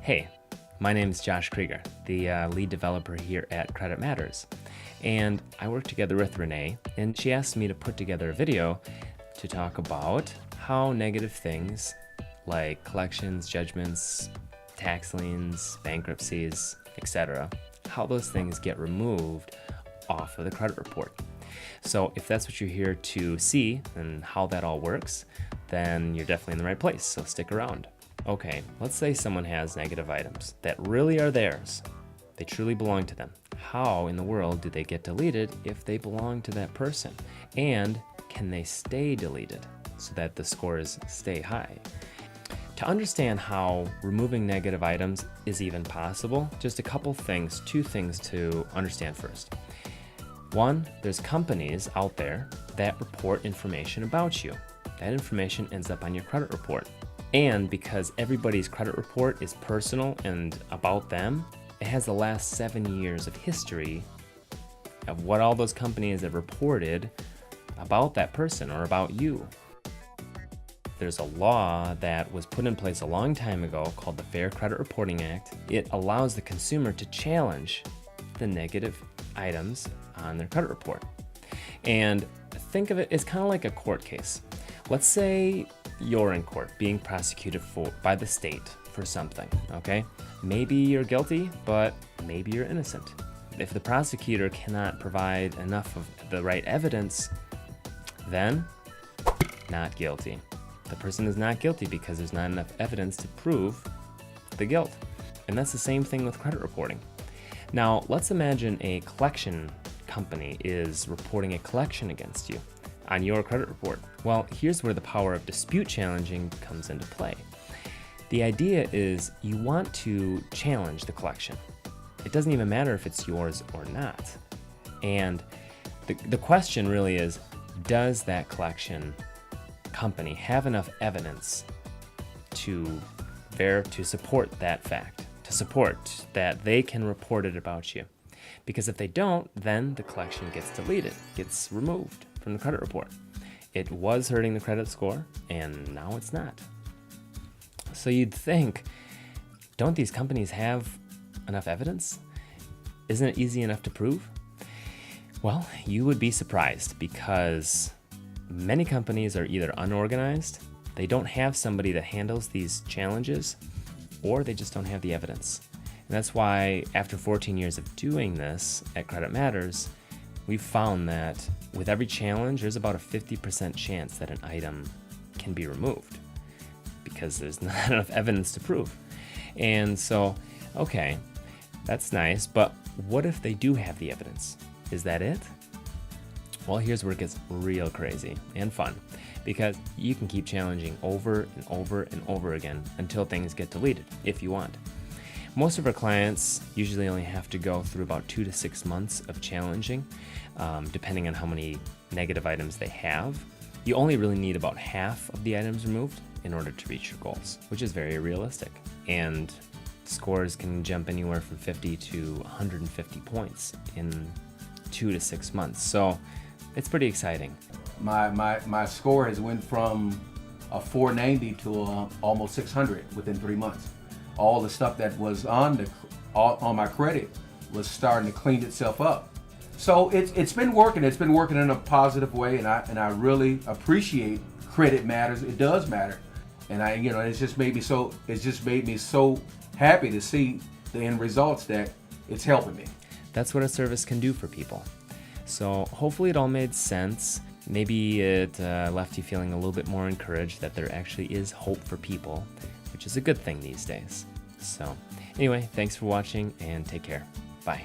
Hey, my name is Josh Krieger, the lead developer here at Credit Matters. And I work together with Renee, and she asked me to put together a video to talk about how negative things like collections, judgments, tax liens, bankruptcies, etc., how those things get removed off of the credit report. So if that's what you're here to see and how that all works, then you're definitely in the right place, so stick around. Okay, let's say someone has negative items that really are theirs. They truly belong to them. How in the world do they get deleted if they belong to that person? And can they stay deleted so that the scores stay high? To understand how removing negative items is even possible, just two things to understand first. One, there's companies out there that report information about you. That information ends up on your credit report. And because everybody's credit report is personal and about them, it has the last 7 years of history of what all those companies have reported about that person or about you. There's a law that was put in place a long time ago called the Fair Credit Reporting Act. It allows the consumer to challenge the negative items on their credit report. And think of it as kind of like a court case. Let's say you're in court being prosecuted by the state for something, okay? Maybe you're guilty, but maybe you're innocent. If the prosecutor cannot provide enough of the right evidence, then not guilty. The person is not guilty because there's not enough evidence to prove the guilt. And that's the same thing with credit reporting. Now, let's imagine a collection company is reporting a collection against you on your credit report. Well, here's where the power of dispute challenging comes into play. The idea is you want to challenge the collection. It doesn't even matter if it's yours or not. And the question really is, does that collection company have enough evidence to support that fact, to support that they can report it about you? Because if they don't, then the collection gets deleted, gets removed from the credit report. It was hurting the credit score, and now it's not. So you'd think, don't these companies have enough evidence? Isn't it easy enough to prove? Well, you would be surprised because many companies are either unorganized, they don't have somebody that handles these challenges, or they just don't have the evidence. And that's why after 14 years of doing this at Credit Matters, we've found that with every challenge, there's about a 50% chance that an item can be removed because there's not enough evidence to prove. And so, okay, that's nice, but what if they do have the evidence? Is that it? Well, here's where it gets real crazy and fun, because you can keep challenging over and over and over again until things get deleted, if you want. Most of our clients usually only have to go through about 2 to 6 months of challenging, depending on how many negative items they have. You only really need about half of the items removed in order to reach your goals, which is very realistic. And scores can jump anywhere from 50 to 150 points in 2 to 6 months. So it's pretty exciting. My score has went from a 490 to almost 600 within 3 months. All the stuff that was on my credit was starting to clean itself up. So it's been working. It's been working in a positive way, and I really appreciate Credit Matters. It does matter, and it's just made me so happy to see the end results that it's helping me. That's what a service can do for people. So hopefully it all made sense. Maybe it left you feeling a little bit more encouraged that there actually is hope for people, which is a good thing these days. So anyway, thanks for watching and take care. Bye.